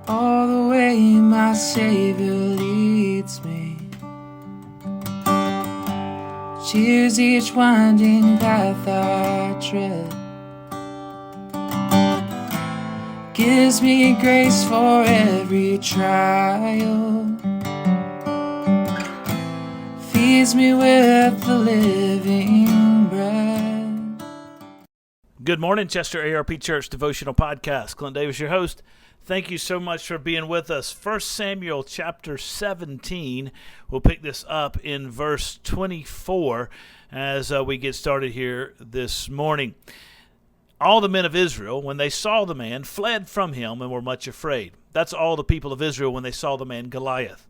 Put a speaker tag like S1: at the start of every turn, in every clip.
S1: all the way my Savior leads me. Cheers each winding path I tread, gives me grace for every trial, feeds me with the living bread.
S2: Good morning, Chester ARP Church Devotional Podcast. Clint Davis, your host. Thank you so much for being with us. 1 Samuel chapter 17. We'll pick this up in verse 24 as we get started here this morning. All the men of Israel, when they saw the man, fled from him and were much afraid. That's all the people of Israel when they saw the man Goliath.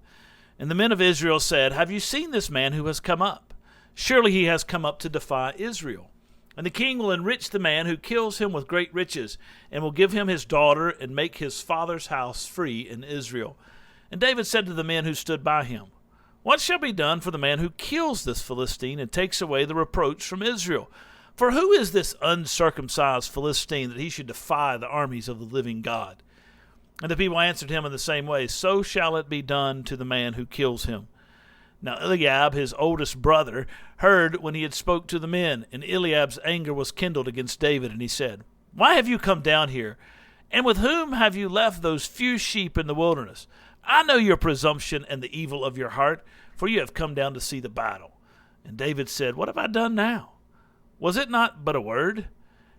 S2: And the men of Israel said, "Have you seen this man who has come up? Surely he has come up to defy Israel. And the king will enrich the man who kills him with great riches, and will give him his daughter, and make his father's house free in Israel." And David said to the men who stood by him, "What shall be done for the man who kills this Philistine and takes away the reproach from Israel? For who is this uncircumcised Philistine that he should defy the armies of the living God?" And the people answered him in the same way, "So shall it be done to the man who kills him." Now Eliab, his oldest brother, heard when he had spoke to the men, and Eliab's anger was kindled against David, and he said, "Why have you come down here? And with whom have you left those few sheep in the wilderness? I know your presumption and the evil of your heart, for you have come down to see the battle." And David said, "What have I done now? Was it not but a word?"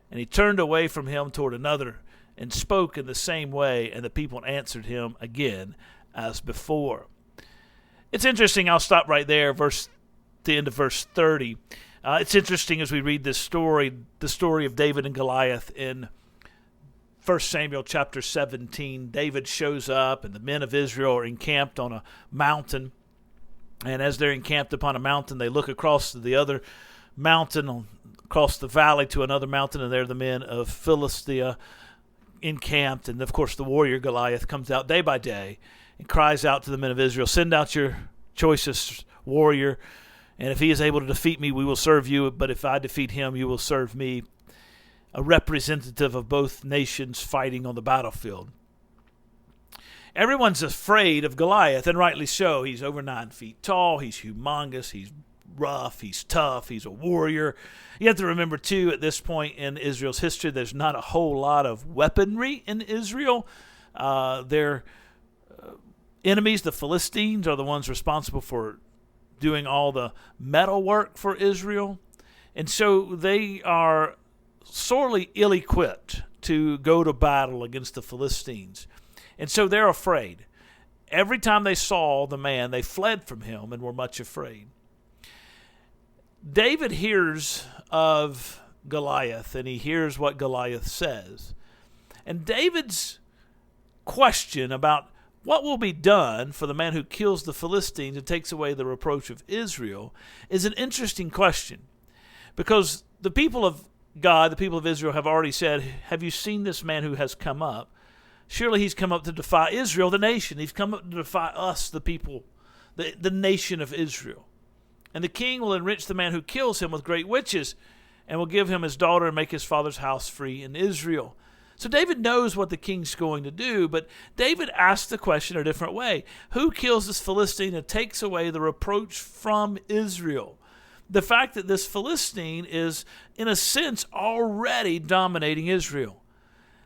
S2: And he turned away from him toward another, and spoke in the same way, and the people answered him again as before. It's interesting. I'll stop right there, the end of verse 30. It's interesting as we read this story, the story of David and Goliath in 1 Samuel chapter 17. David shows up, and the men of Israel are encamped on a mountain. And as they're encamped upon a mountain, they look across to the other mountain, across the valley to another mountain, and there the men of Philistia encamped. And, of course, the warrior Goliath comes out day by day and cries out to the men of Israel, "Send out your choicest warrior, and if he is able to defeat me, we will serve you, but if I defeat him, you will serve me." A representative of both nations fighting on the battlefield. Everyone's afraid of Goliath, and rightly so. He's over 9 feet tall, he's humongous, he's rough, he's tough, he's a warrior. You have to remember, too, at this point in Israel's history, there's not a whole lot of weaponry in Israel. Their enemies, the Philistines, are the ones responsible for doing all the metal work for Israel. And so they are sorely ill-equipped to go to battle against the Philistines. And so they're afraid. Every time they saw the man, they fled from him and were much afraid. David hears of Goliath, and he hears what Goliath says. And David's question about what will be done for the man who kills the Philistines and takes away the reproach of Israel is an interesting question, because the people of God, the people of Israel, have already said, "Have you seen this man who has come up? Surely he's come up to defy Israel, the nation. He's come up to defy us, the people, the nation of Israel. And the king will enrich the man who kills him with great riches, and will give him his daughter and make his father's house free in Israel." So David knows what the king's going to do, but David asks the question a different way. Who kills this Philistine and takes away the reproach from Israel? The fact that this Philistine is, in a sense, already dominating Israel.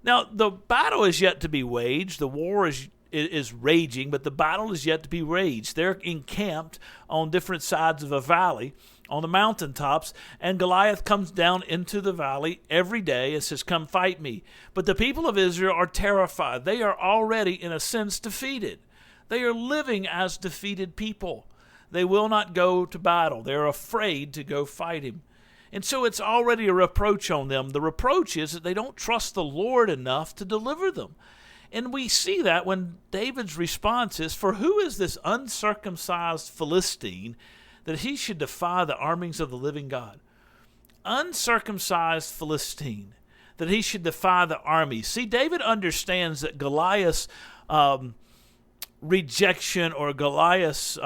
S2: Now, the battle is yet to be waged. The war is raging, but the battle is yet to be waged. They're encamped on different sides of a valley on the mountaintops, and Goliath comes down into the valley every day and says, "Come fight me." But the people of Israel are terrified. They are already, in a sense, defeated. They are living as defeated people. They will not go to battle. They're afraid to go fight him. And so it's already a reproach on them. The reproach is that they don't trust the Lord enough to deliver them. And we see that when David's response is, "For who is this uncircumcised Philistine that he should defy the armies of the living God?" Uncircumcised Philistine, that he should defy the armies. See, David understands that Goliath's rejection, or Goliath's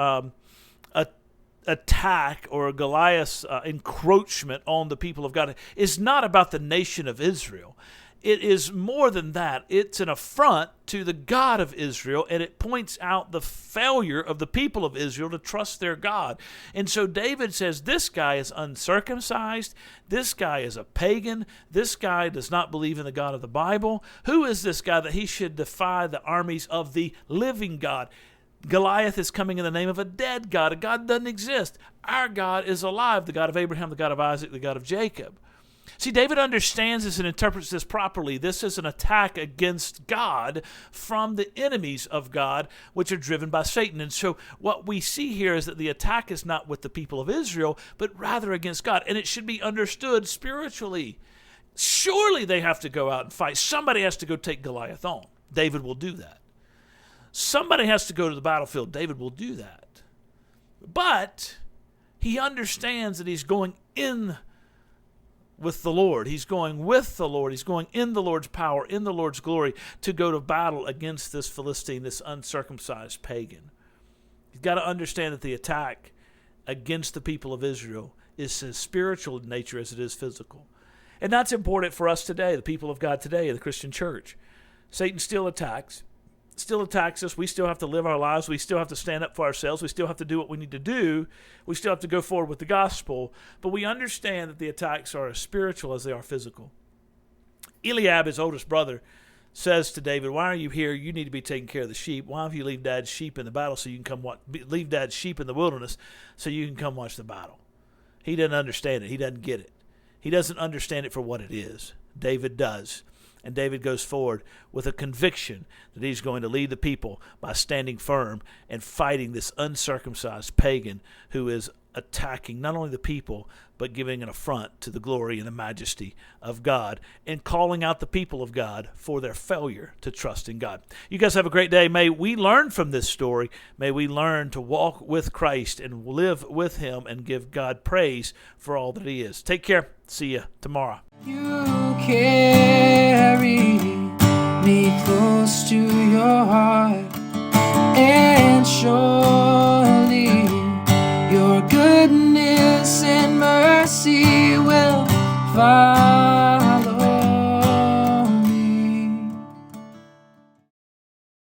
S2: attack, or Goliath's encroachment on the people of God is not about the nation of Israel. it is more than that. It's an affront to the God of Israel, and it points out the failure of the people of Israel to trust their God. And so David says, this guy is uncircumcised. This guy is a pagan. This guy does not believe in the God of the Bible. Who is this guy that he should defy the armies of the living God? Goliath is coming in the name of a dead God. A God doesn't exist. Our God is alive, the God of Abraham, the God of Isaac, the God of Jacob. See, David understands this and interprets this properly. This is an attack against God from the enemies of God, which are driven by Satan. And so what we see here is that the attack is not with the people of Israel, but rather against God. And it should be understood spiritually. Surely they have to go out and fight. Somebody has to go take Goliath on. David will do that. Somebody has to go to the battlefield. David will do that. But he understands that he's going in with the Lord. He's going with the Lord. He's going in the Lord's power, in the Lord's glory, to go to battle against this Philistine, this uncircumcised pagan. You've got to understand that the attack against the people of Israel is as spiritual in nature as it is physical. And that's important for us today, the people of God today, the Christian church. Satan still attacks us. We still have to live our lives. We still have to stand up for ourselves. We still have to do what we need to do. We still have to go forward with the gospel. But we understand that the attacks are as spiritual as they are physical. Eliab, his oldest brother, says to David, why are you here? You need to be taking care of the sheep. Why don't you leave Dad's sheep in the battle so you can come watch? Leave Dad's sheep in the wilderness so you can come watch the battle. He doesn't understand it. He doesn't get it. He doesn't understand it for what it is. David does. And David goes forward with a conviction that he's going to lead the people by standing firm and fighting this uncircumcised pagan who is attacking not only the people, but giving an affront to the glory and the majesty of God and calling out the people of God for their failure to trust in God. You guys have a great day. May we learn from this story. May we learn to walk with Christ and live with him and give God praise for all that he is. Take care. See you tomorrow.
S1: You carry me close to your heart, and surely your goodness and mercy will follow